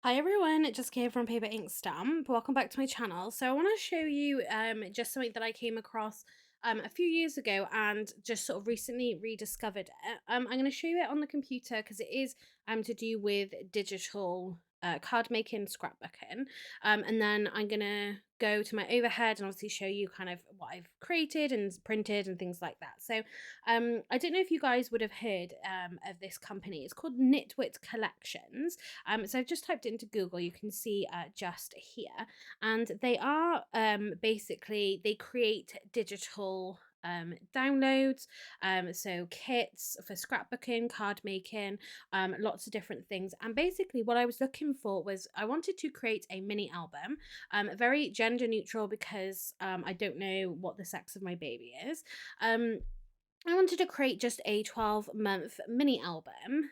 Hi everyone, just here from Paper Ink Stamp. Welcome back to my channel. So I want to show you just something that I came across a few years ago and just sort of recently rediscovered it. I'm going to show you it on the computer because it is to do with digital card making, scrapbooking. And then I'm going to go to my overhead and obviously show you kind of what I've created and printed and things like that. So I don't know if you guys would have heard of this company. It's called Nitwit Collections. So I've just typed it into Google. You can see just here, and they are basically they create digital downloads, so kits for scrapbooking, card making, lots of different things. And basically, what I was looking for was I wanted to create a mini album, very gender neutral because I don't know what the sex of my baby is. Um, I wanted to create just a 12-month mini album,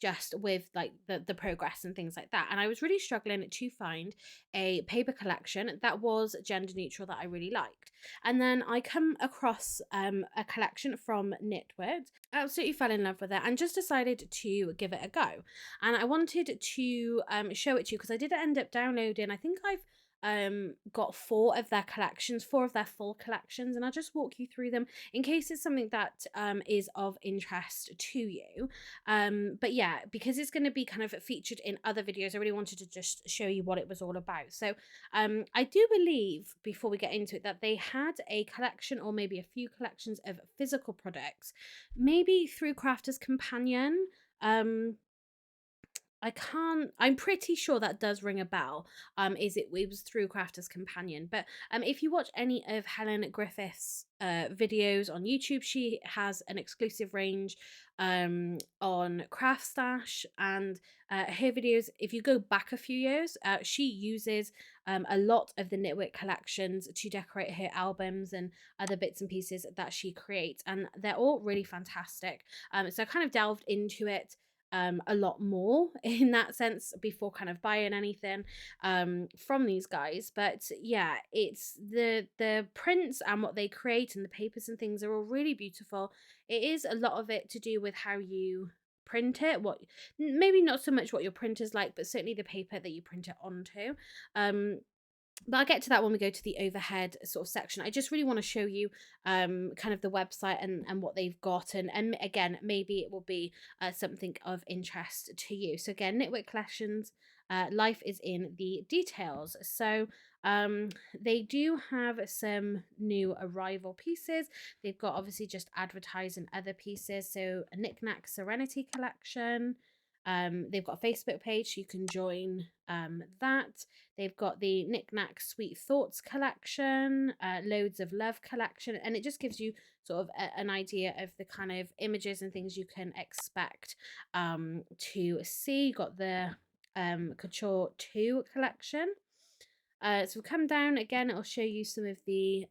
just with like the progress and things like that. And I was really struggling to find a paper collection that was gender neutral that I really liked. And then I come across a collection from Nitwit, absolutely fell in love with it, and just decided to give it a go. And I wanted to show it to you because I did end up downloading. I think I've got four of their collections, four of their full collections, and I'll just walk you through them in case it's something that is of interest to you. But yeah, because it's going to be kind of featured in other videos, I really wanted to just show you what it was all about. So I do believe, before we get into it, that they had a collection or maybe a few collections of physical products, maybe through Crafter's Companion. I'm pretty sure that does ring a bell. It was through Crafter's Companion. But if you watch any of Helen Griffith's videos on YouTube, she has an exclusive range on Craft Stash, and her videos, if you go back a few years, she uses a lot of the Knitwit collections to decorate her albums and other bits and pieces that she creates, and they're all really fantastic. So I kind of delved into it a lot more in that sense before kind of buying anything from these guys. But yeah, it's the prints and what they create and the papers and things are all really beautiful. It is a lot of it to do with how you print it, what maybe not so much what your printer's like, but certainly the paper that you print it onto. um but I'll get to that when we go to the overhead sort of section. I just really want to show you kind of the website and what they've got, and again, maybe it will be something of interest to you. So again, Knitwit Collections, life is in the details. So they do have some new arrival pieces. They've got obviously just advertising other pieces, so a Knickknack Serenity collection. They've got a Facebook page, so you can join that. They've got the Knickknack Sweet Thoughts collection, Loads of Love collection, and it just gives you sort of an idea of the kind of images and things you can expect to see. You got the Couture 2 collection. So we'll come down again, it'll show you some of the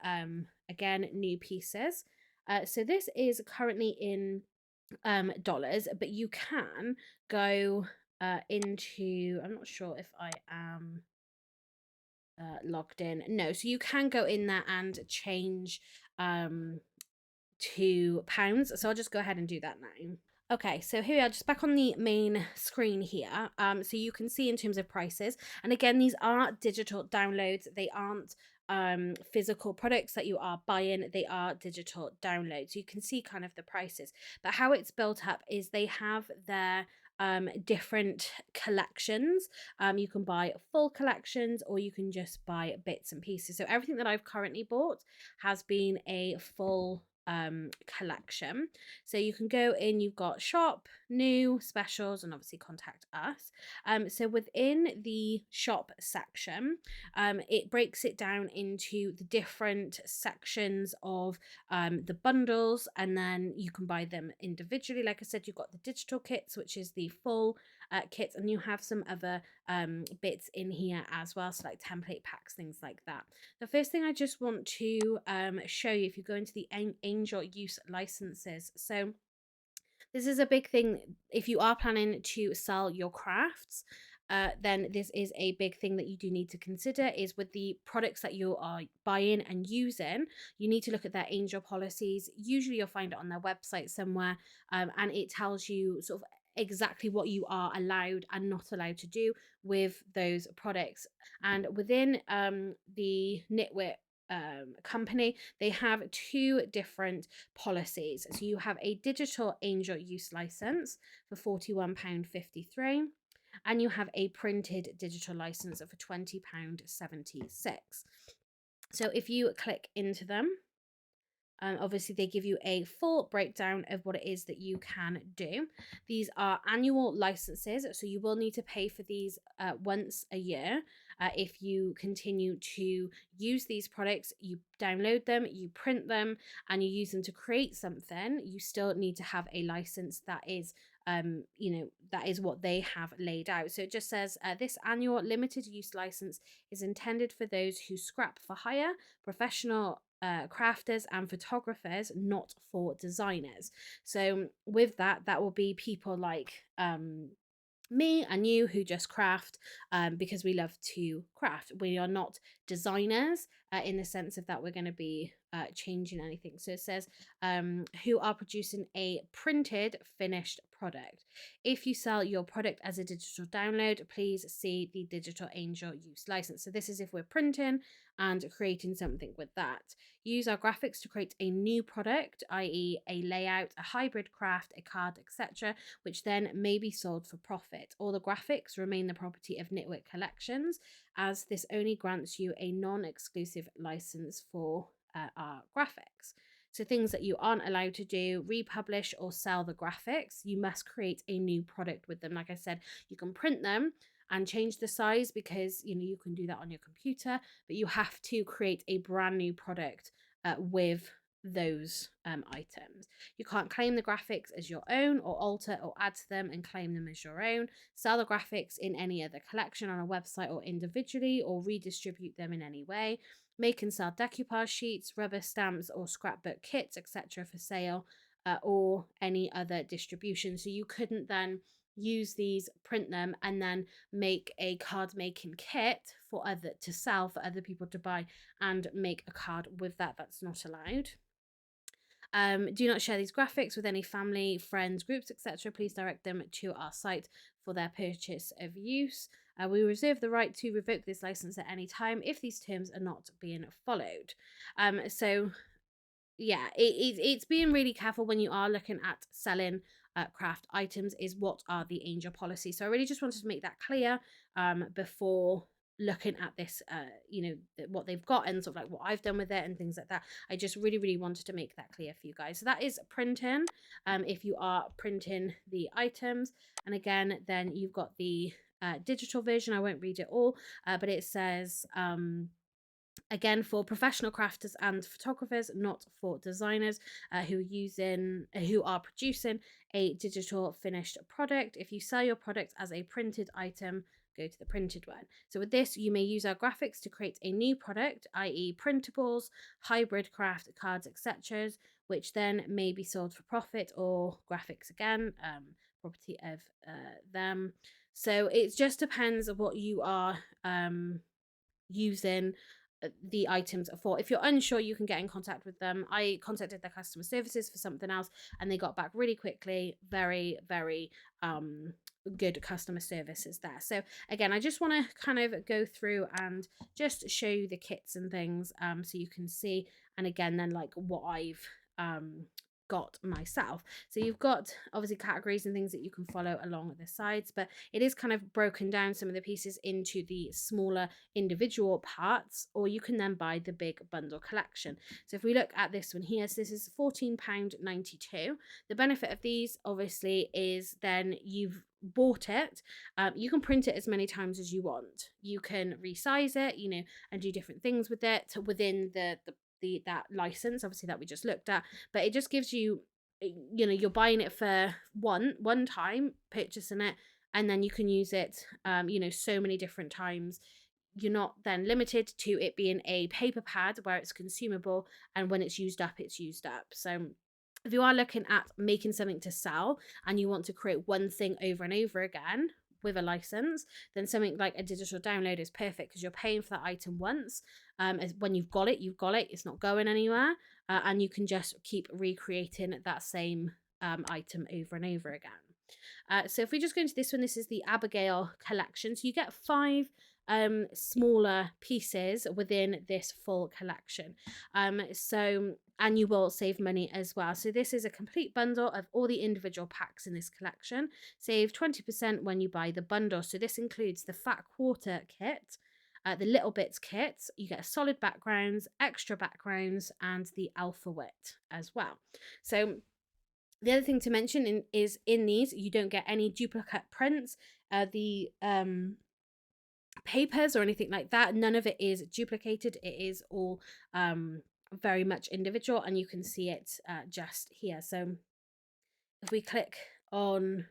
again new pieces. So this is currently in dollars, but you can go into, I'm not sure if I am logged in. No, so you can go in there and change to pounds. So I'll just go ahead and do that now. Okay, so here we are, just back on the main screen here. So you can see in terms of prices, and again, these are digital downloads. They aren't physical products that you are buying. They are digital downloads. You can see kind of the prices, but how it's built up is they have their different collections. You can buy full collections or you can just buy bits and pieces. So everything that I've currently bought has been a full collection. So you can go in, you've got shop, new, specials, and obviously contact us. So within the shop section, it breaks it down into the different sections of the bundles, and then you can buy them individually. Like I said, you've got the digital kits, which is the full kits, and you have some other bits in here as well, so like template packs, things like that. The first thing I just want to show you, if you go into the Angel use licenses, so this is a big thing. If you are planning to sell your crafts, then this is a big thing that you do need to consider, is with the products that you are buying and using, you need to look at their angel policies. Usually you'll find it on their website somewhere, and it tells you sort of exactly what you are allowed and not allowed to do with those products. And within the Nitwit company, they have two different policies. So you have a digital angel use license for £41.53, and you have a printed digital license for £20.76. So if you click into them, obviously, they give you a full breakdown of what it is that you can do. These are annual licenses, so you will need to pay for these once a year. If you continue to use these products, you download them, you print them, and you use them to create something, you still need to have a license that is that is what they have laid out. So it just says this annual limited use license is intended for those who scrap for hire, professional crafters and photographers, not for designers. So with that, that will be people like me and you who just craft because we love to craft. We are not designers in the sense of that we're going to be changing anything. So it says who are producing a printed finished product. If you sell your product as a digital download, please see the Digital Angel use license. So this is if we're printing and creating something with that. Use our graphics to create a new product, i.e. a layout, a hybrid craft, a card, etc., which then may be sold for profit. All the graphics remain the property of Nitwit Collections, as this only grants you a non-exclusive license for our graphics. So things that you aren't allowed to do, republish or sell the graphics. You must create a new product with them. Like I said, you can print them and change the size because you can do that on your computer, but you have to create a brand new product with those items. You can't claim the graphics as your own or alter or add to them and claim them as your own. Sell the graphics in any other collection on a website or individually, or redistribute them in any way. Make and sell decoupage sheets, rubber stamps or scrapbook kits, etc. for sale or any other distribution. So you couldn't then use these, print them, and then make a card making kit for to sell for other people to buy and make a card with that. That's not allowed. Do not share these graphics with any family, friends, groups, etc. Please direct them to our site for their purchase of use. We reserve the right to revoke this license at any time if these terms are not being followed. So yeah, it's being really careful when you are looking at selling craft items, is what are the angel policies. So I really just wanted to make that clear before looking at this, what they've got and sort of like what I've done with it and things like that. I just really wanted to make that clear for you guys. So that is printing, if you are printing the items. And again, then you've got the digital version. I won't read it all, but it says again, for professional crafters and photographers, not for designers who are producing a digital finished product. If you sell your product as a printed item, go to the printed one. So with this, you may use our graphics to create a new product, i.e. printables, hybrid craft, cards, etc., which then may be sold for profit, or graphics again, property of them. So it just depends on what you are using the items for. If you're unsure, you can get in contact with them. I contacted their customer services for something else and they got back really quickly. Very good customer services there. So again, I just want to kind of go through and just show you the kits and things so you can see, and again then like what I've got myself. So you've got obviously categories and things that you can follow along the sides, but it is kind of broken down some of the pieces into the smaller individual parts, or you can then buy the big bundle collection. So if we look at this one here, so this is £14.92. The benefit of these obviously is then you've bought it, you can print it as many times as you want. You can resize it, and do different things with it within that license, obviously, that we just looked at. But it just gives you, you're buying it for one time, purchasing it, and then you can use it so many different times. You're not then limited to it being a paper pad where it's consumable, and when it's used up, it's used up. So if you are looking at making something to sell and you want to create one thing over and over again with a license, then something like a digital download is perfect, because you're paying for that item once. When you've got it, it's not going anywhere, and you can just keep recreating that same item over and over again. So if we just go into this one, this is the Abigail collection. So you get 5 smaller pieces within this full collection. And you will save money as well. So this is a complete bundle of all the individual packs in this collection. Save 20% when you buy the bundle. So this includes the Fat Quarter kit, the Little Bits kit. You get solid backgrounds, extra backgrounds, and the Alpha Wit as well. So the other thing to mention is in these, you don't get any duplicate prints. The papers or anything like that, none of it is duplicated. It is all very much individual, and you can see it just here. So if we click on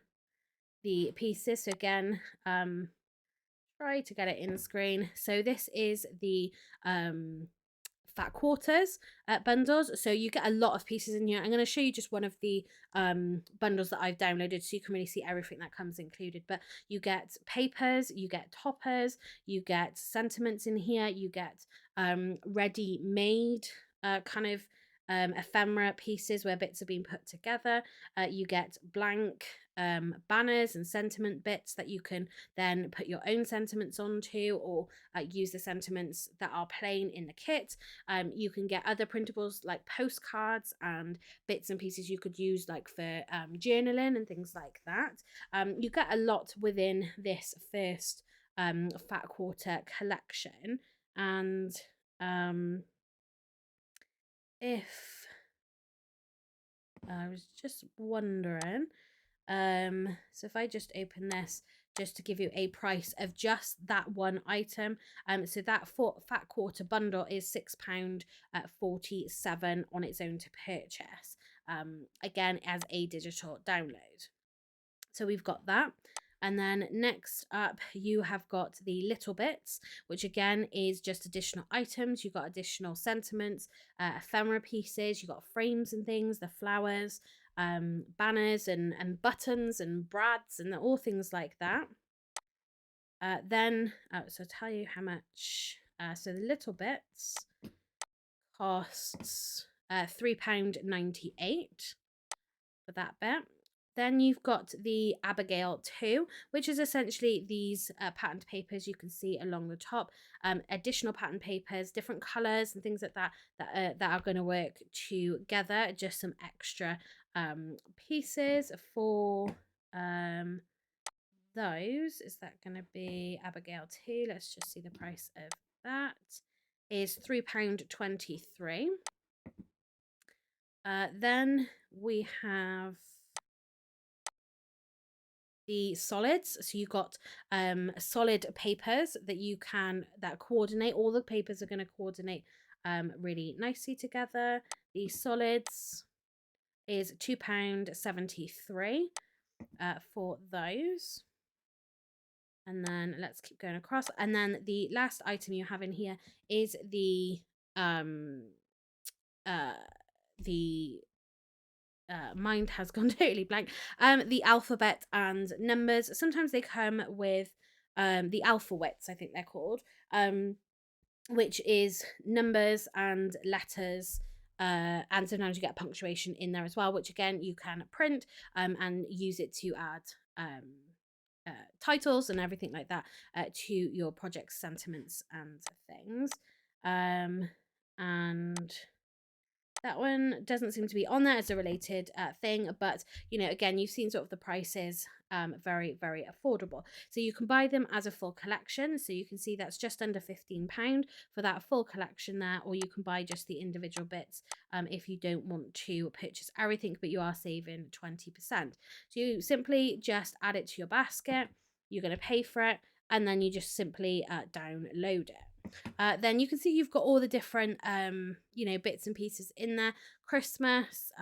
the pieces, so again, try to get it in screen. So this is the Fat Quarters bundles. So you get a lot of pieces in here. I'm going to show you just one of the bundles that I've downloaded so you can really see everything that comes included. But you get papers, you get toppers, you get sentiments in here, you get ready-made kind of ephemera pieces where bits have been put together. You get blank banners and sentiment bits that you can then put your own sentiments onto, or use the sentiments that are plain in the kit. You can get other printables like postcards and bits and pieces you could use like for journaling and things like that. You get a lot within this first Fat Quarter collection. And if I was just wondering, so if I just open this just to give you a price of just that one item, so that Fat Quarter bundle is £6.47 on its own to purchase, again as a digital download. So we've got that. And then next up, you have got the Little Bits, which again is just additional items. You've got additional sentiments, ephemera pieces, you've got frames and things, the flowers, banners and buttons and brads and all things like that. So I'll tell you how much. So the Little Bits costs £3.98 for that bit. Then you've got the Abigail 2, which is essentially these patterned papers you can see along the top. Additional patterned papers, different colours and things like that that are going to work together. Just some extra pieces for those. Is that going to be Abigail 2? Let's just see the price of that. Is £3.23. Then we have the solids. So you've got solid papers that coordinate. All the papers are going to coordinate really nicely together. The solids is £2.73 for those. And then let's keep going across. And then the last item you have in here is the mind has gone totally blank. The alphabet and numbers. Sometimes they come with the alphabets, I think they're called, which is numbers and letters. And sometimes you get punctuation in there as well, which again you can print and use it to add titles and everything like that to your project sentiments and things. And that one doesn't seem to be on there as a related thing, but again, you've seen sort of the prices, very, very affordable. So you can buy them as a full collection. So you can see that's just under £15 for that full collection there, or you can buy just the individual bits if you don't want to purchase everything, but you are saving 20%. So you simply just add it to your basket, you're going to pay for it, and then you just simply download it. Then you can see you've got all the different bits and pieces in there. Christmas,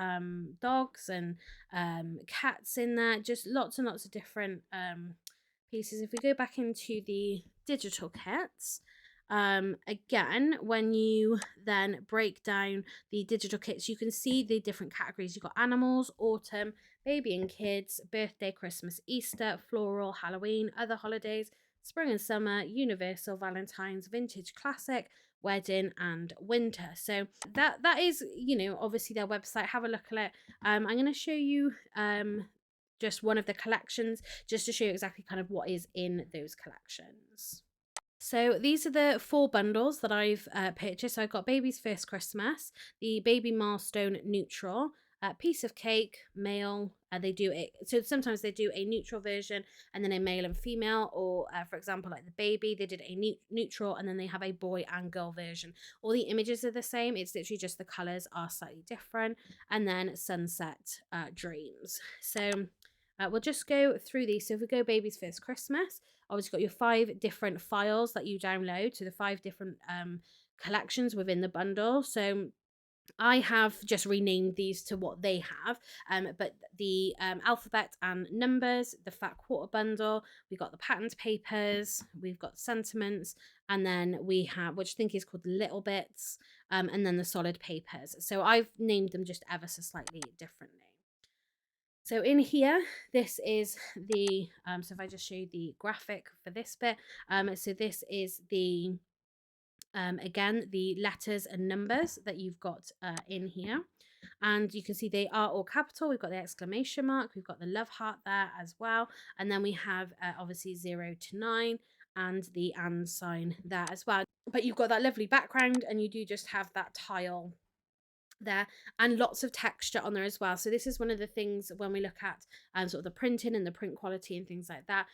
dogs and cats in there, just lots and lots of different pieces. If we go back into the digital kits, again, when you then break down the digital kits, you can see the different categories. You've got animals, autumn, baby and kids, birthday, Christmas, Easter, floral, Halloween, other holidays, spring and summer, universal, Valentine's, vintage, classic, wedding and winter. So that is obviously their website. Have a look at it. I'm going to show you just one of the collections, just to show you exactly kind of what is in those collections. So these are the 4 bundles that I've purchased. So I've got Baby's First Christmas, the Baby Milestone Neutral, Piece of Cake, male. They do it. So sometimes they do a neutral version and then a male and female, or for example, like the baby, they did a neutral and then they have a boy and girl version. All the images are the same. It's literally just the colors are slightly different. And then Sunset Dreams. So we'll just go through these. So if we go Baby's First Christmas, obviously got your 5 different files that you download, so the 5 different collections within the bundle. So I have just renamed these to what they have, but the alphabet and numbers, the fat quarter bundle, we've got the patterned papers, we've got sentiments, and then we have, which I think is called the little bits, and then the solid papers. So I've named them just ever so slightly differently. So in here, this is the, so if I just show you the graphic for this bit, so this is the, again, the letters and numbers that you've got in here. And you can see they are all capital. We've got the exclamation mark, we've got the love heart there as well. And then we have obviously 0 to 9 and the and sign there as well. But you've got that lovely background and you do just have that tile there and lots of texture on there as well. So this is one of the things when we look at sort of the printing and the print quality and things like that,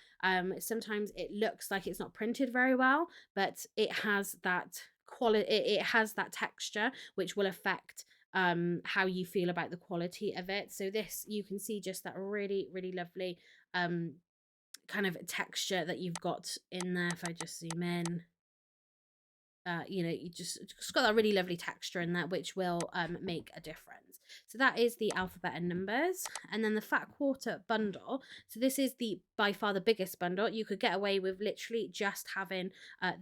sometimes it looks like it's not printed very well, but it has that quality, it has that texture which will affect how you feel about the quality of it. So this, you can see just that really lovely kind of texture that you've got in there. If I just zoom in, you know, you just got that really lovely texture in that, which will make a difference. So that is the alphabet and numbers. And then the fat quarter bundle, so this is the by far the biggest bundle. You could get away with literally just having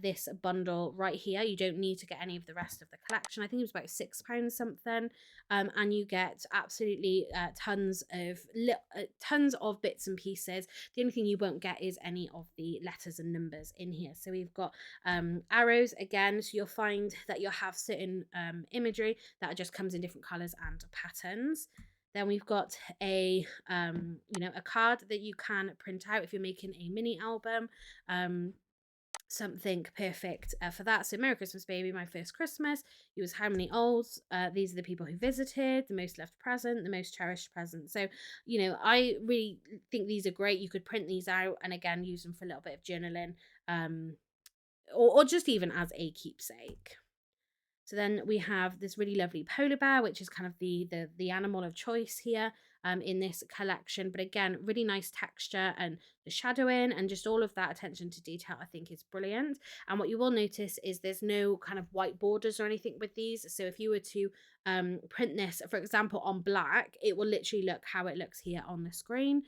this bundle right here. You don't need to get any of the rest of the collection. I think it was about £6 something, and you get absolutely tons of bits and pieces. The only thing you won't get is any of the letters and numbers in here. So we've got arrows again, so you'll find that you'll have certain imagery that just comes in different colors and patterns. Then we've got a you know, a card that you can print out if you're making a mini album, something perfect for that. So Merry Christmas Baby, my first Christmas, it was how many olds, these are the people who visited, the most loved present, the most cherished present. So, you know, I really think these are great. You could print these out and again use them for a little bit of journaling, or just even as a keepsake. So then we have this really lovely polar bear, which is kind of the animal of choice here in this collection. But again, really nice texture and the shadowing and just all of that attention to detail I think is brilliant. And what you will notice is there's no kind of white borders or anything with these. So if you were to print this, for example, on black, it will literally look how it looks here on the screen.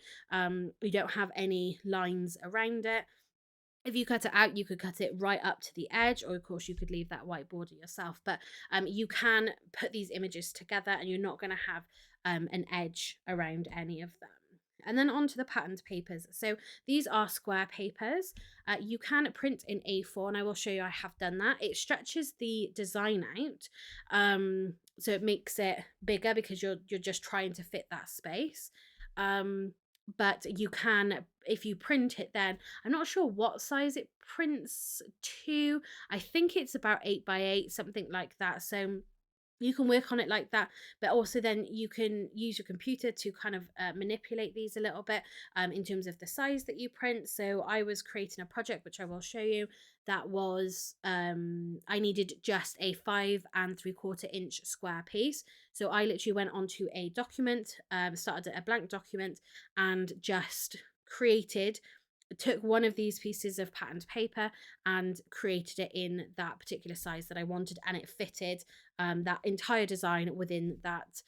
We don't have any lines around it. If you cut it out, you could cut it right up to the edge, or of course you could leave that white border yourself. But you can put these images together and you're not going to have an edge around any of them. And then onto the patterned papers. So these are square papers. You can print in A4, and I will show you I have done that. It stretches the design out, so it makes it bigger because you're just trying to fit that space. But you can, if you print it, then I'm not sure what size it prints to. I think it's about 8 by 8, something like that. So you can work on it like that, but also then you can use your computer to kind of manipulate these a little bit in terms of the size that you print. So I was creating a project, which I will show you, that was I needed just a 5 3/4 inch square piece. So I literally went onto a document, started a blank document, and just took one of these pieces of patterned paper and created it in that particular size that I wanted, and it fitted that entire design within that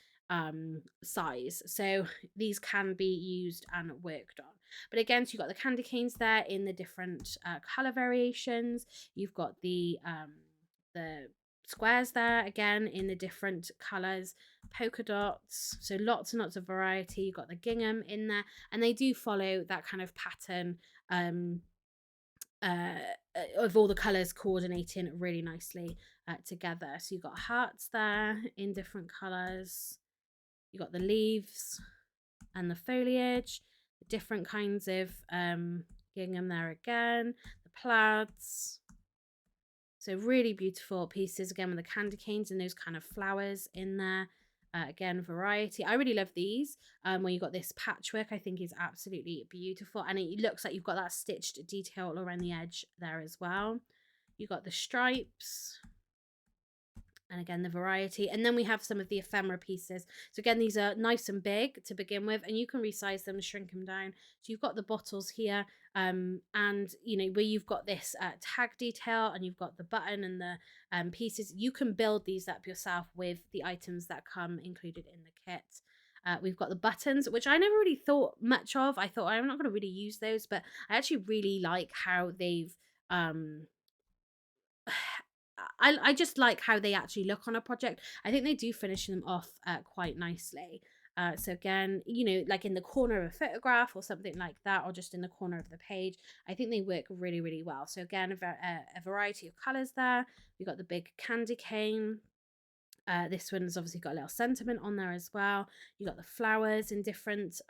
size. So these can be used and worked on. But again, so you've got the candy canes there in the different color variations. You've got the squares there again in the different colors, polka dots, so lots and lots of variety. You've got the gingham in there, and they do follow that kind of pattern of all the colors coordinating really nicely together. So you've got hearts there in different colors, you've got the leaves and the foliage, different kinds of gingham there again, the plaids. So really beautiful pieces again with the candy canes and those kind of flowers in there. Again, variety. I really love these. Where you got this patchwork, I think is absolutely beautiful, and it looks like you've got that stitched detail all around the edge there as well. You got the stripes, and again the variety, and then we have some of the ephemera pieces. So again, these are nice and big to begin with, and you can resize them, shrink them down. So you've got the bottles here, and you know, where you've got this tag detail and you've got the button and the pieces, you can build these up yourself with the items that come included in the kit. We've got the buttons, which I never really thought much of. I thought I'm not going to really use those, but I actually really like how they've I just like how they actually look on a project. I think they do finish them off quite nicely. So again, you know, like in the corner of a photograph or something like that, or just in the corner of the page, I think they work really, really well. So again, a variety of colors there. We've got the big candy cane. This one's obviously got a little sentiment on there as well. You got the flowers in different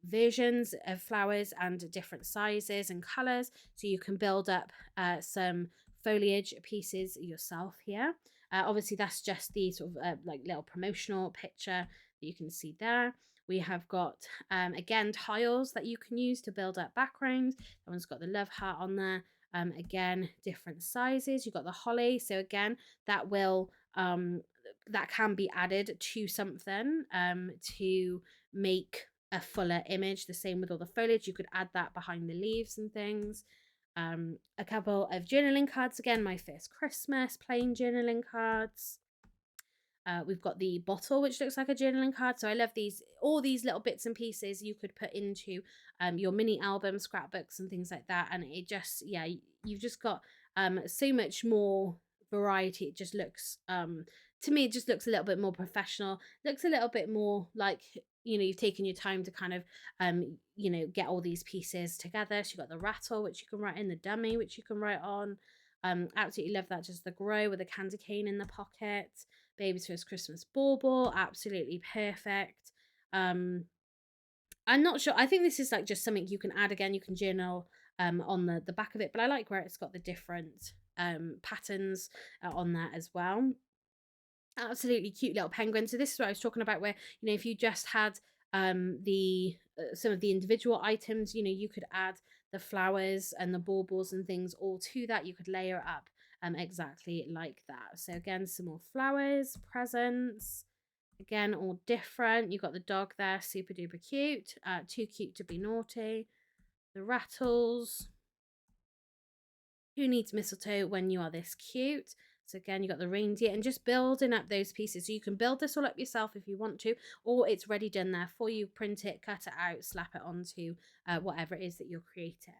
versions of flowers and different sizes and colors, so you can build up some foliage pieces yourself here. Obviously that's just the sort of like little promotional picture that you can see there. We have got again tiles that you can use to build up backgrounds. That one's got the love heart on there. Again, different sizes. You've got the holly, so again that will that can be added to something to make a fuller image. The same with all the foliage, you could add that behind the leaves and things. A couple of journaling cards, again my first Christmas plain journaling cards. We've got the bottle, which looks like a journaling card. So I love these, all these little bits and pieces you could put into your mini album, scrapbooks and things like that. And it just, yeah, you've just got so much more variety. It just looks, to me, it just looks a little bit more professional. Looks a little bit more like, you know, you've taken your time to kind of, you know, get all these pieces together. So you've got the rattle, which you can write in, the dummy, which you can write on. Absolutely love that. Just the grow with a candy cane in the pocket. Baby's first Christmas bauble, absolutely perfect. I'm not sure. I think this is like just something you can add. Again, you can journal on the back of it, but I like where it's got the different patterns on that as well. Absolutely cute little penguin. So this is what I was talking about, where, you know, if you just had the some of the individual items, you know, you could add the flowers and the baubles and things all to that. You could layer it up exactly like that. So again, some more flowers, presents, again all different. You've got the dog there, super duper cute, too cute to be naughty. The rattles, who needs mistletoe when you are this cute? So again, you got the reindeer, and just building up those pieces. So you can build this all up yourself if you want to, or it's ready done there for you. Print it, cut it out, slap it onto whatever it is that you're creating.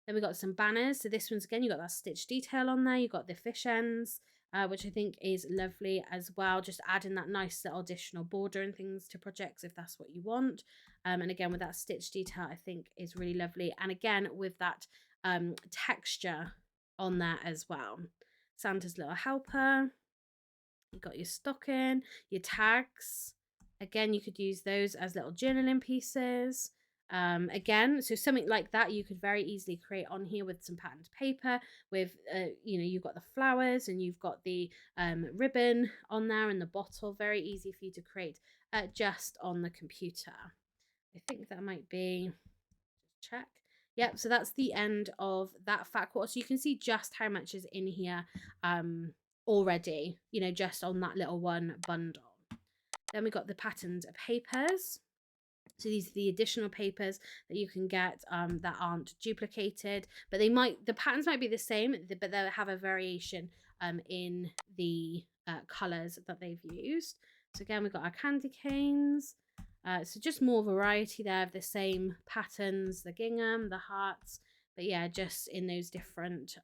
Then we got some banners. So this one's, again, you got that stitch detail on there. You got the fish ends, which I think is lovely as well. Just adding that nice little additional border and things to projects if that's what you want. And again, with that stitch detail, I think is really lovely. And again, with that texture on there as well. Santa's little helper. You got your stocking, your tags. Again, you could use those as little journaling pieces. Again, so something like that you could very easily create on here with some patterned paper. With you know, you've got the flowers and you've got the ribbon on there and the bottle. Very easy for you to create just on the computer. I think that might be, check. Yep, so that's the end of that fat quarter. So you can see just how much is in here already, you know, just on that little one bundle. Then we got the patterned papers. So these are the additional papers that you can get that aren't duplicated, but the patterns might be the same, but they'll have a variation in the colors that they've used. So again, we've got our candy canes. So just more variety there of the same patterns, the gingham, the hearts, but yeah, just in those different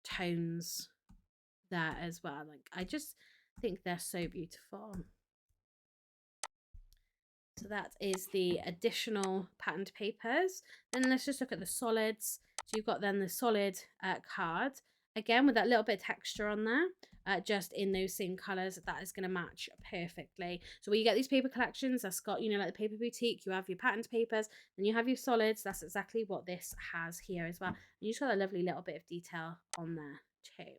tones there as well. Like, I just think they're so beautiful. So that is the additional patterned papers. Then let's just look at the solids. So you've got then the solid card. again with that little bit of texture on there, just in those same colors. That is going to match perfectly. So when you get these paper collections that's got, you know, like the paper boutique, you have your patterned papers, and you have your solids. That's exactly what this has here as well. And you just got a lovely little bit of detail on there too.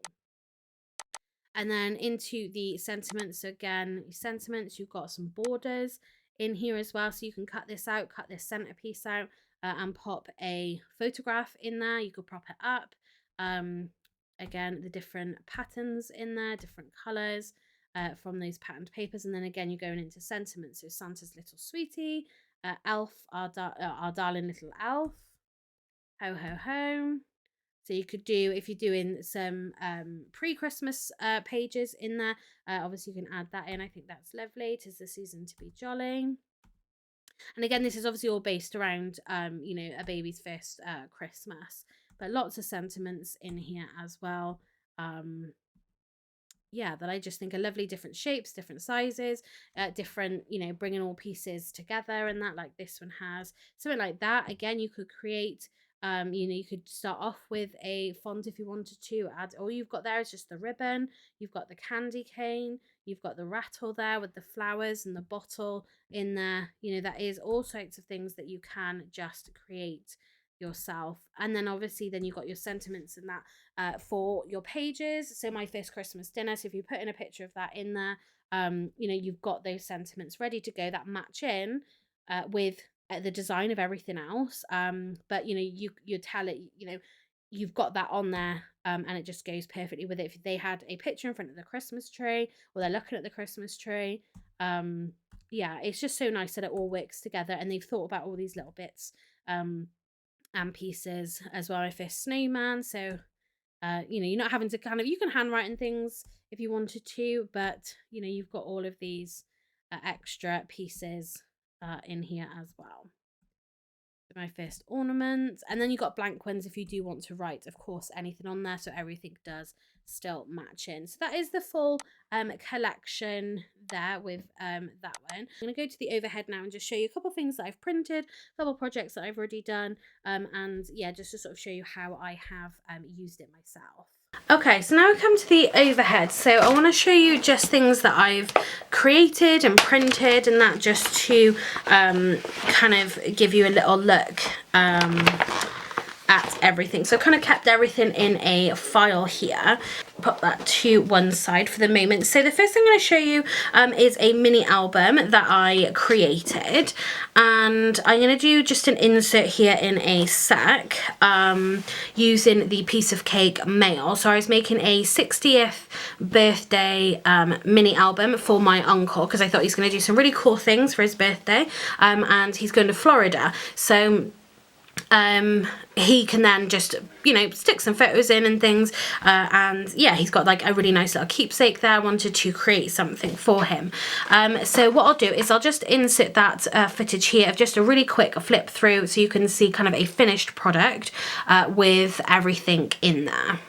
And then into the sentiments. So again, sentiments, you've got some borders in here as well. So you can cut this out, cut this centerpiece out, and pop a photograph in there. You could prop it up. Again, the different patterns in there, different colors from those patterned papers. And then again, you're going into sentiments. So Santa's little sweetie, elf, our darling little elf, ho ho ho. So you could do, if you're doing some pre-Christmas pages in there, obviously you can add that in. I think that's lovely. 'Tis the season to be jolly. And again, this is obviously all based around, you know, a baby's first Christmas. But lots of sentiments in here as well. Yeah, that I just think are lovely, different shapes, different sizes, different, you know, bringing all pieces together, and that, like this one has something like that. Again, you could create, you know, you could start off with a font if you wanted to add. All you've got there is just the ribbon, you've got the candy cane, you've got the rattle there with the flowers and the bottle in there. You know, that is all sorts of things that you can just create yourself. And then obviously then you've got your sentiments and that for your pages. So my first Christmas dinner, so if you put in a picture of that in there, you know, you've got those sentiments ready to go that match in with the design of everything else. But you know, you tell it, you know, you've got that on there, and it just goes perfectly with it. If they had a picture in front of the Christmas tree, or they're looking at the Christmas tree, yeah, it's just so nice that it all works together, and they've thought about all these little bits and pieces as well. My first snowman, so you know, you're not having to kind of, you can handwrite and things if you wanted to, but you know, you've got all of these extra pieces in here as well. My first ornament, and then you got blank ones if you do want to write, of course, anything on there, so everything does still match in. So that is the full collection there with that one. I'm going to go to the overhead now and just show you a couple of things that I've printed, a couple of projects that I've already done, and yeah, just to sort of show you how I have used it myself. Okay, so now I come to the overhead. So I want to show you just things that I've created and printed, and that just to kind of give you a little look at everything. So I've kind of kept everything in a file here. Put that to one side for the moment. So the first thing I'm going to show you is a mini album that I created, and I'm going to do just an insert here in a sec using the piece of cake mail. So I was making a 60th birthday mini album for my uncle, because I thought he's going to do some really cool things for his birthday, and he's going to Florida. So he can then just, you know, stick some photos in and things, and yeah, he's got like a really nice little keepsake there. I wanted to create something for him. So what I'll do is I'll just insert that footage here of just a really quick flip through, so you can see kind of a finished product with everything in there.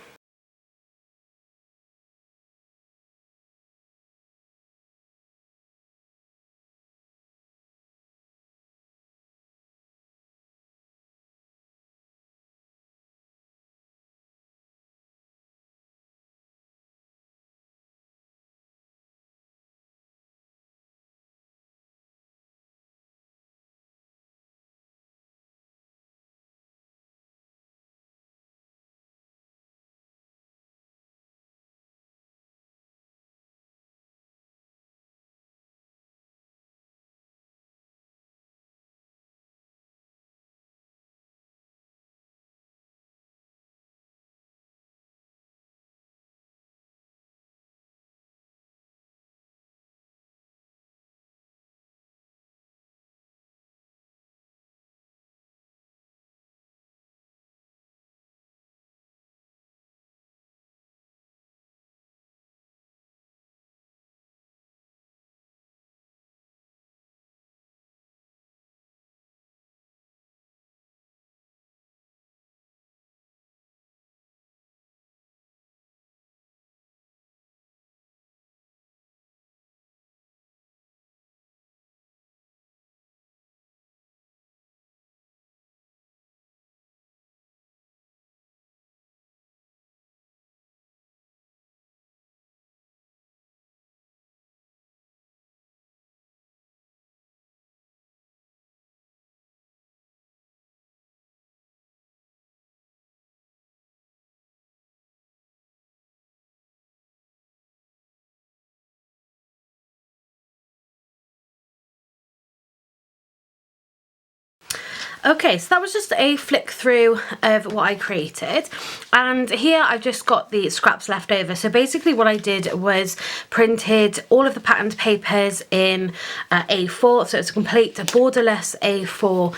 Okay, so that was just a flick through of what I created, and here I've just got the scraps left over. So basically what I did was printed all of the patterned papers in A4, so it's a complete borderless A4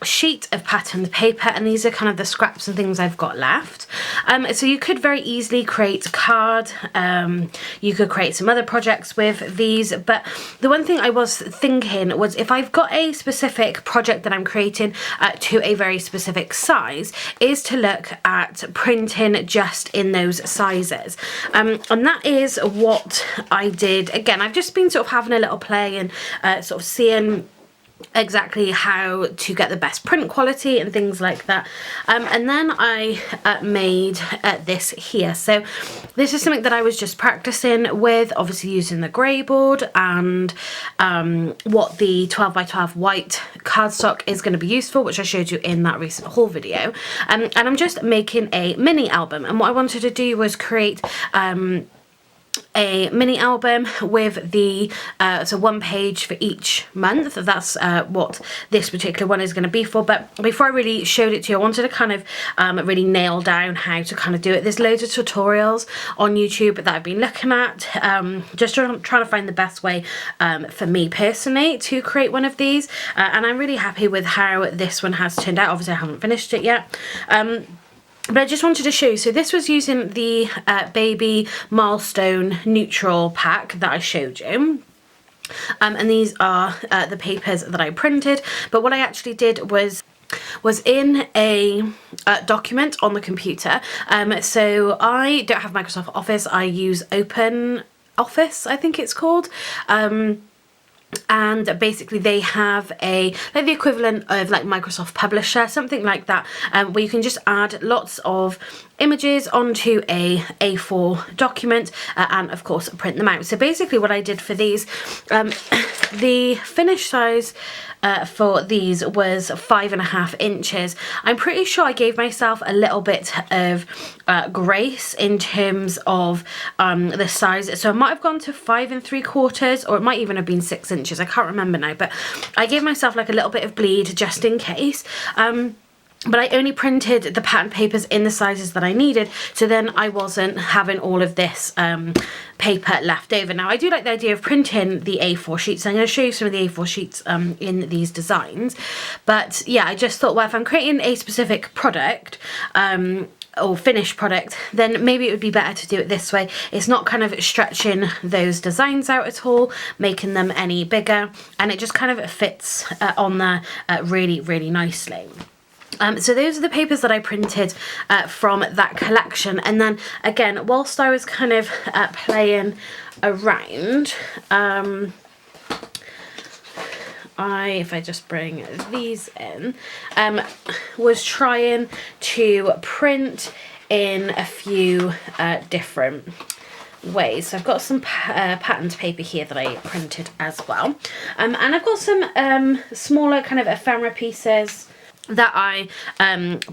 sheet of patterned paper, and these are kind of the scraps and things I've got left. So you could very easily create a card, you could create some other projects with these, but the one thing I was thinking was if I've got a specific project that I'm creating to a very specific size, is to look at printing just in those sizes, and that is what I did. Again, I've just been sort of having a little play and sort of seeing exactly how to get the best print quality and things like that, and then I made this here. So this is something that I was just practicing with, obviously using the grey board and what the 12 by 12 white cardstock is going to be used for, which I showed you in that recent haul video, and I'm just making a mini album. And what I wanted to do was create a mini album with the so one page for each month. That's what this particular one is going to be for. But before I really showed it to you, I wanted to kind of really nail down how to kind of do it. There's loads of tutorials on YouTube that I've been looking at, just trying to find the best way for me personally to create one of these, and I'm really happy with how this one has turned out. Obviously I haven't finished it yet, but I just wanted to show you. So this was using the Baby Milestone Neutral pack that I showed you. And these are the papers that I printed. But what I actually did was in a document on the computer. So I don't have Microsoft Office. I use Open Office, I think it's called. And basically they have a like the equivalent of like Microsoft Publisher, something like that, where you can just add lots of images onto a A4 document and of course print them out. So basically what I did for these, the finished size for these was 5.5 inches. I'm pretty sure I gave myself a little bit of grace in terms of the size, so I might have gone to 5 3/4, or it might even have been 6 inches. I can't remember now, but I gave myself like a little bit of bleed just in case. But I only printed the pattern papers in the sizes that I needed, so then I wasn't having all of this paper left over. Now I do like the idea of printing the A4 sheets. I'm going to show you some of the A4 sheets in these designs, but yeah, I just thought, well, if I'm creating a specific product or finished product, then maybe it would be better to do it this way. It's not kind of stretching those designs out at all, making them any bigger, and it just kind of fits on there really, really nicely. So those are the papers that I printed from that collection. And then again, whilst I was kind of playing around, if I just bring these in, was trying to print in a few different ways. So I've got some patterned paper here that I printed as well, and I've got some smaller kind of ephemera pieces that I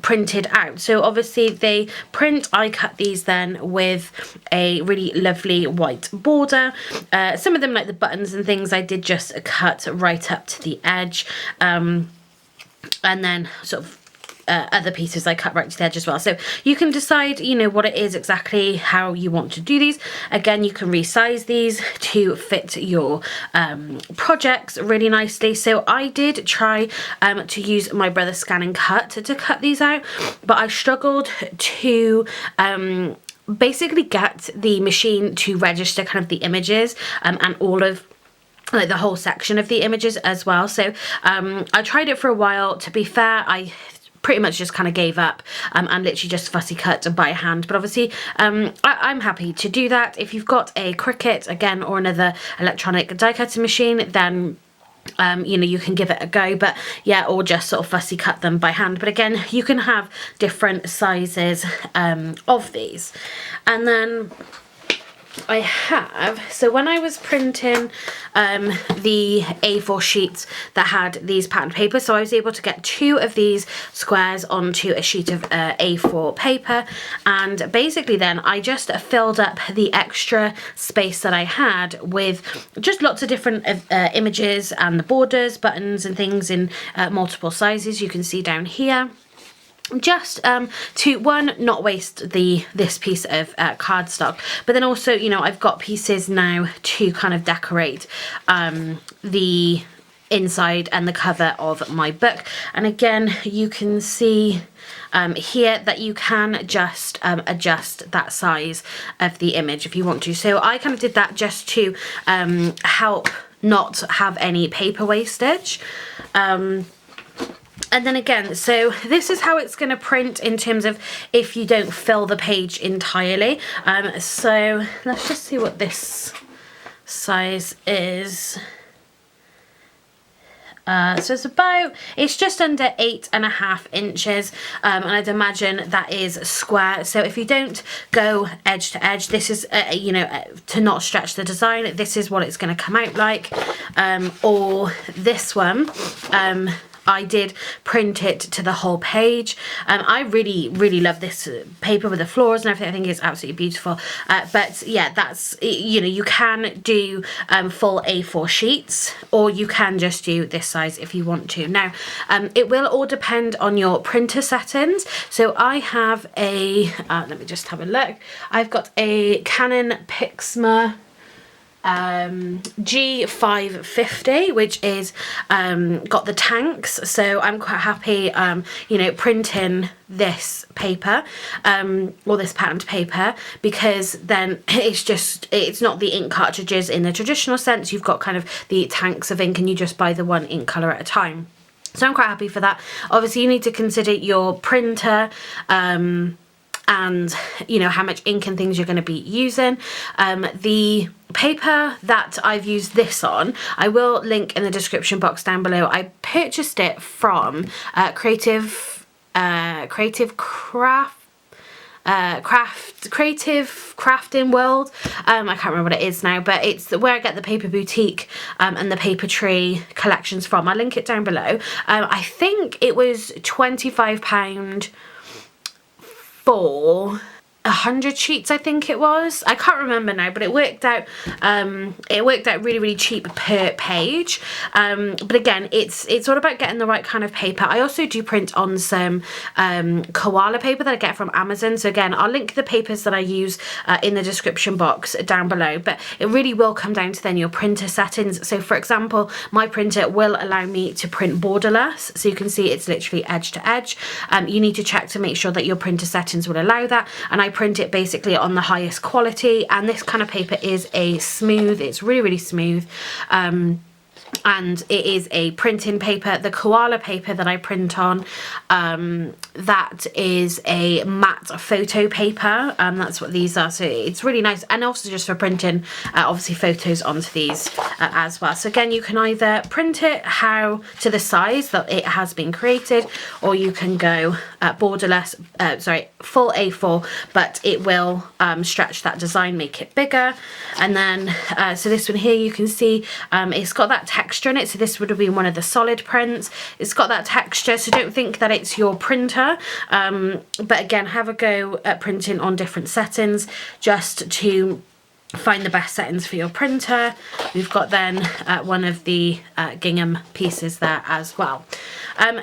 printed out. So obviously they print, I cut these then with a really lovely white border. Some of them, like the buttons and things, I did just cut right up to the edge, and then sort of other pieces I cut right to the edge as well. So you can decide, you know, what it is exactly how you want to do these. Again, you can resize these to fit your projects really nicely. So I did try to use my Brother Scan and Cut to cut these out, but I struggled to basically get the machine to register kind of the images and all of like the whole section of the images as well. So I tried it for a while. To be fair, I pretty much just kind of gave up and literally just fussy cut by hand. But obviously I'm happy to do that. If you've got a Cricut, again, or another electronic die cutting machine, then you know, you can give it a go. But yeah, or just sort of fussy cut them by hand. But again, you can have different sizes of these. And then I have, so when I was printing the A4 sheets that had these patterned paper, so I was able to get 2 of these squares onto a sheet of A4 paper, and basically then I just filled up the extra space that I had with just lots of different images and the borders, buttons and things in multiple sizes. You can see down here, just to not waste this piece of cardstock, but then also, you know, I've got pieces now to kind of decorate the inside and the cover of my book. And again, you can see here that you can just adjust that size of the image if you want to. So I kind of did that just to help not have any paper wastage. And then again, so this is how it's going to print in terms of if you don't fill the page entirely. So let's just see what this size is. So it's just under 8.5 inches, and I'd imagine that is square. So if you don't go edge to edge, this is, you know, to not stretch the design, this is what it's going to come out like. Or this one, I did print it to the whole page. I really love this paper with the florals and everything. I think it's absolutely beautiful. But yeah, that's, you know, you can do full A4 sheets, or you can just do this size if you want to. Now, it will all depend on your printer settings. So I have a, let me just have a look. I've got a Canon Pixma G550, which is got the tanks, so I'm quite happy you know, printing this paper or this patterned paper, because then it's not the ink cartridges in the traditional sense. You've got kind of the tanks of ink and you just buy the one ink colour at a time. So I'm quite happy for that. Obviously you need to consider your printer and, you know, how much ink and things you're going to be using. The paper that I've used this on, I will link in the description box down below. I purchased it from Creative Crafting World. I can't remember what it is now, but it's where I get the Paper Boutique and the Paper Tree collections from. I'll link it down below. I think it was £25 for 100 sheets, I think it was. I can't remember now, but it worked out really cheap per page. But again, it's all about getting the right kind of paper. I also do print on some koala paper that I get from Amazon. So again, I'll link the papers that I use in the description box down below, but it really will come down to then your printer settings. So for example, my printer will allow me to print borderless, so you can see it's literally edge to edge. You need to check to make sure that your printer settings will allow that, and I print it basically on the highest quality, and this kind of paper is it's really smooth, and it is a printing paper. The koala paper that I print on, that is a matte photo paper, that's what these are, so it's really nice, and also just for printing obviously photos onto these as well. So again, you can either print it to the size that it has been created, or you can go borderless, full A4, but it will stretch that design, make it bigger. And then so this one here, you can see it's got that texture in it, so this would have been one of the solid prints. It's got that texture, so don't think that it's your printer, but again, have a go at printing on different settings just to find the best settings for your printer. We've got then one of the gingham pieces there as well.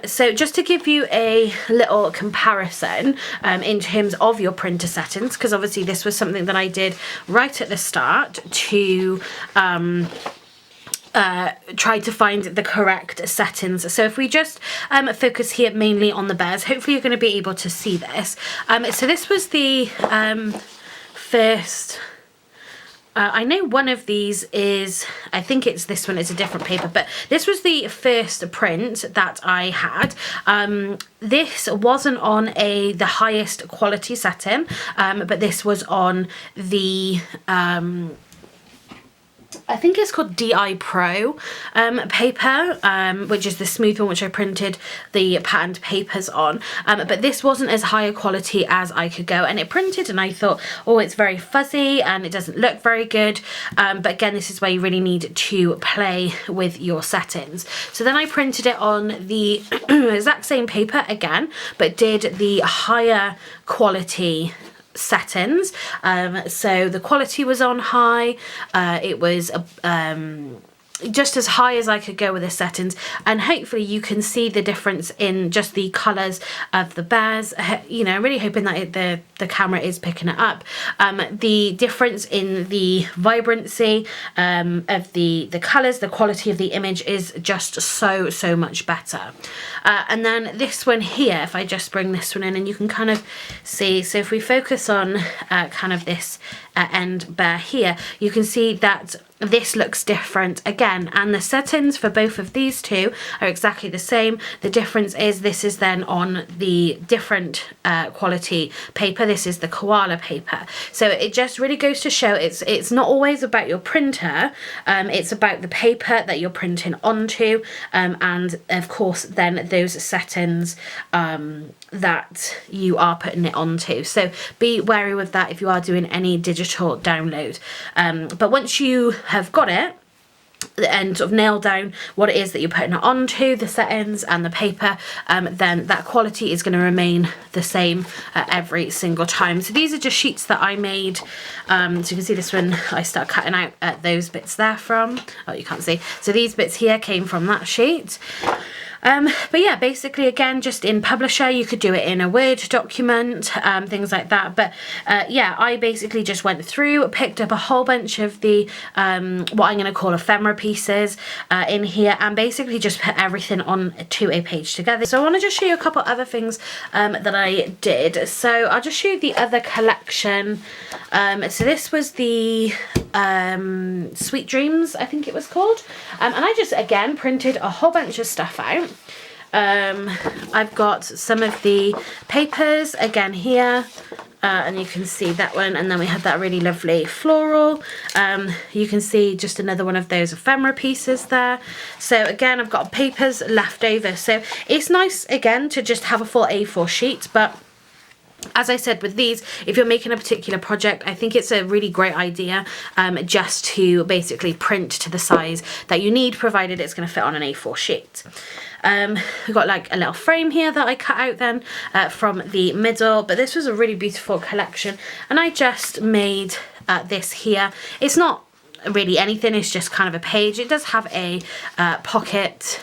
So just to give you a little comparison in terms of your printer settings, because obviously this was something that I did right at the start to try to find the correct settings. So if we just focus here mainly on the bears, hopefully you're going to be able to see this. So this was the first, I know one of these is, I think it's this one, is a different paper, but this was the first print that I had. This wasn't on the highest quality setting, but this was on the I think it's called DI Pro paper, which is the smooth one which I printed the patterned papers on, but this wasn't as high a quality as I could go, and it printed and I thought, oh, it's very fuzzy and it doesn't look very good, but again, this is where you really need to play with your settings. So then I printed it on the exact same paper again, but did the higher quality settings. So the quality was on high, it was just as high as I could go with the settings, and hopefully you can see the difference in just the colours of the bears. You know, I'm really hoping that the camera is picking it up. The difference in the vibrancy of the colours, the quality of the image is just so much better. And then this one here, if I just bring this one in and you can kind of see, so if we focus on kind of this end bear here, you can see that this looks different again, and the settings for both of these two are exactly the same. The difference is this is then on the different quality paper. This is the koala paper. So it just really goes to show it's not always about your printer, it's about the paper that you're printing onto, and of course then those settings that you are putting it onto. So be wary with that if you are doing any digital download. But once you have got it and sort of nailed down what it is that you're putting it onto, the settings and the paper, then that quality is going to remain the same every single time. So these are just sheets that I made. So you can see this one I start cutting out those bits there from. Oh, you can't see. So these bits here came from that sheet. But yeah, basically again, just in Publisher, you could do it in a Word document, things like that. But yeah, I basically just went through, picked up a whole bunch of the, what I'm going to call ephemera pieces in here, and basically just put everything on to a page together. So I want to just show you a couple other things that I did. So I'll just show you the other collection. So this was the Sweet Dreams, I think it was called. And I just, again, printed a whole bunch of stuff out. I've got some of the papers again here, and you can see that one, and then we had that really lovely floral. You can see just another one of those ephemera pieces there. So again, I've got papers left over, so it's nice again to just have a full A4 sheet. But as I said with these, if you're making a particular project, I think it's a really great idea just to basically print to the size that you need, provided it's going to fit on an A4 sheet. We've got like a little frame here that I cut out then from the middle, but this was a really beautiful collection, and I just made this here. It's not really anything, it's just kind of a page. It does have a pocket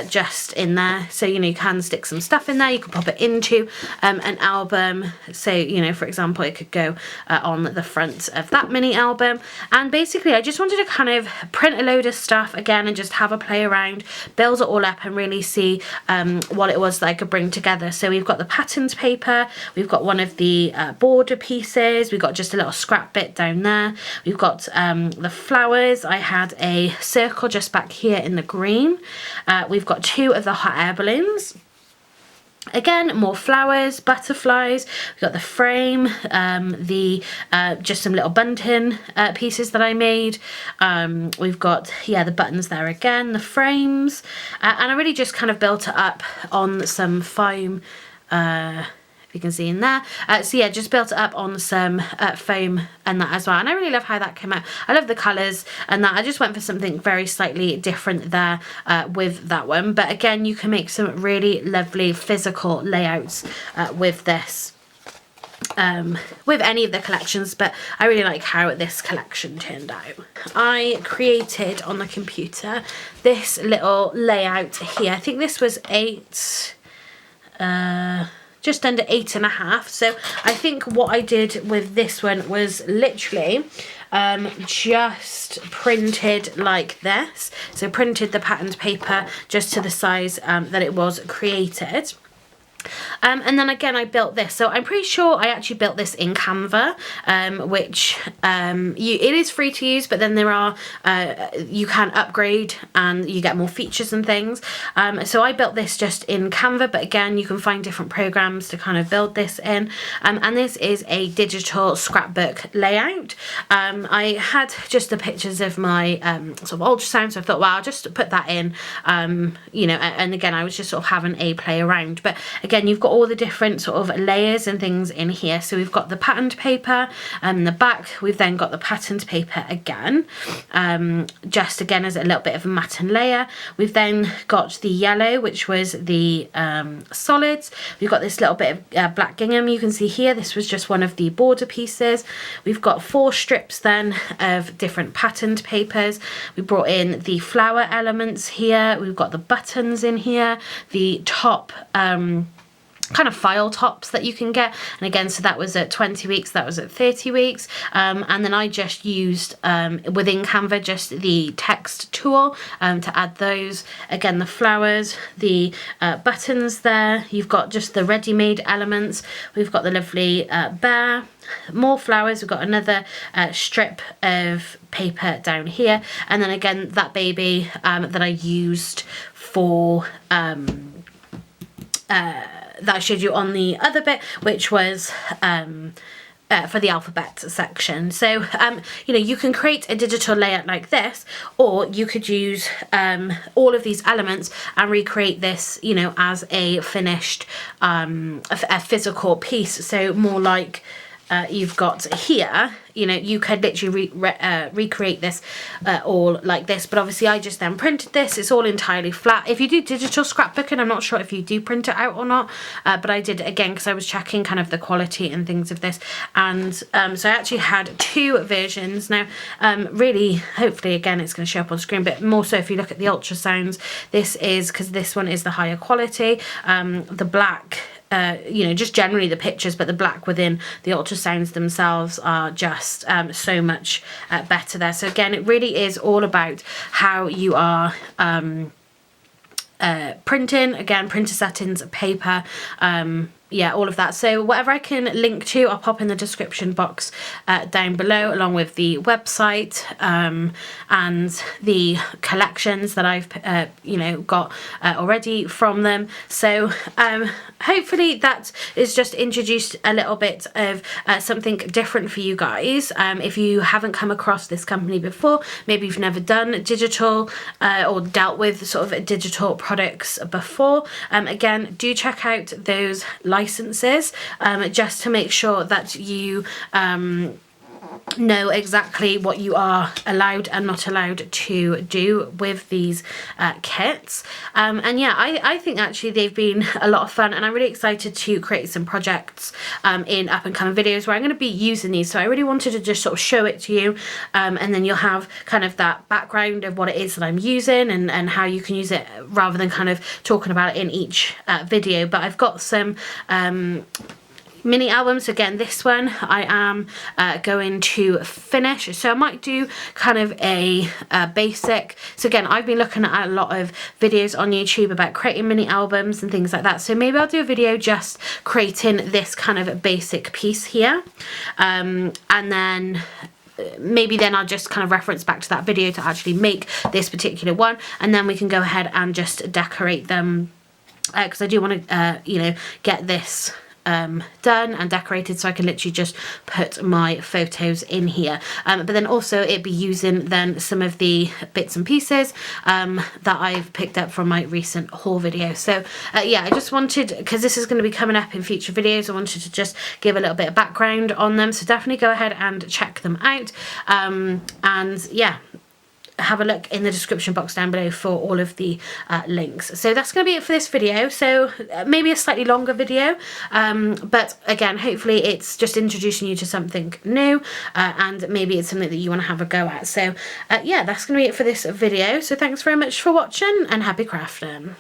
just in there, so you know you can stick some stuff in there. You could pop it into an album, so you know, for example, it could go on the front of that mini album. And basically I just wanted to kind of print a load of stuff again and just have a play around, build it all up and really see what it was that I could bring together. So we've got the patterned paper, we've got one of the border pieces, we've got just a little scrap bit down there, we've got the flowers. I had a circle just back here in the green. We've got two of the hot air balloons. Again, more flowers, butterflies. We've got the frame, just some little bunting pieces that I made. We've got, yeah, the buttons there again, the frames. And I really just kind of built it up on some foam, if you can see in there. So yeah, just built it up on some foam and that as well. And I really love how that came out. I love the colours and that. I just went for something very slightly different there with that one. But again, you can make some really lovely physical layouts with this. With any of the collections, but I really like how this collection turned out. I created on the computer this little layout here. I think this was just under 8.5. So I think what I did with this one was literally just printed like this. So printed the patterned paper just to the size that it was created. And then again, I built this. So I'm pretty sure I actually built this in Canva, which it is free to use, but then there are, you can upgrade and you get more features and things. So I built this just in Canva, but again, you can find different programs to kind of build this in. And this is a digital scrapbook layout. I had just the pictures of my sort of ultrasound, so I thought, well, I'll just put that in, you know, and again, I was just sort of having a play around. But again, you've got all the different sort of layers and things in here. So we've got the patterned paper and the back, we've then got the patterned paper again, just again as a little bit of a matte layer. We've then got the yellow, which was the solids. We've got this little bit of black gingham, you can see here, this was just one of the border pieces. We've got 4 strips then of different patterned papers. We brought in the flower elements here, we've got the buttons in here, the top kind of file tops that you can get, and again, so that was at 20 weeks, that was at 30 weeks, and then I just used within Canva just the text tool to add those. Again, the flowers, the buttons there, you've got just the ready-made elements, we've got the lovely bear, more flowers, we've got another strip of paper down here, and then again that baby that I used for that I showed you on the other bit, which was for the alphabet section. So you know, you can create a digital layout like this, or you could use all of these elements and recreate this, you know, as a finished a physical piece. So more like you've got here, you know, you could literally recreate this all like this, but obviously I just then printed this. It's all entirely flat. If you do digital scrapbooking, I'm not sure if you do print it out or not, but I did it again because I was checking kind of the quality and things of this, and so I actually had 2 versions. Now really, hopefully again it's going to show up on screen, but more so if you look at the ultrasounds, this is, because this one is the higher quality, the black, you know, just generally the pictures, but the black within the ultrasounds themselves are just so much better there. So again, it really is all about how you are printing, again, printer settings, paper, yeah, all of that. So whatever I can link to, I'll pop in the description box down below, along with the website and the collections that I've you know, got already from them. So hopefully that is just introduced a little bit of something different for you guys. If you haven't come across this company before, maybe you've never done digital or dealt with sort of digital products before, again, do check out those licenses just to make sure that you know exactly what you are allowed and not allowed to do with these kits. And yeah, I think actually they've been a lot of fun, and I'm really excited to create some projects in up and coming videos where I'm going to be using these. So I really wanted to just sort of show it to you, and then you'll have kind of that background of what it is that I'm using and how you can use it, rather than kind of talking about it in each video. But I've got some mini albums. Again, this one I am going to finish, so I might do kind of a basic. So again, I've been looking at a lot of videos on YouTube about creating mini albums and things like that, so maybe I'll do a video just creating this kind of basic piece here, and then maybe then I'll just kind of reference back to that video to actually make this particular one, and then we can go ahead and just decorate them, because I do want to you know, get this done and decorated, so I can literally just put my photos in here, but then also it'd be using then some of the bits and pieces that I've picked up from my recent haul video. So yeah, I just wanted, because this is going to be coming up in future videos, I wanted to just give a little bit of background on them, so definitely go ahead and check them out, and yeah, have a look in the description box down below for all of the links. So that's going to be it for this video. So maybe a slightly longer video, but again, hopefully it's just introducing you to something new, and maybe it's something that you want to have a go at. So yeah, that's going to be it for this video. So thanks very much for watching, and happy crafting.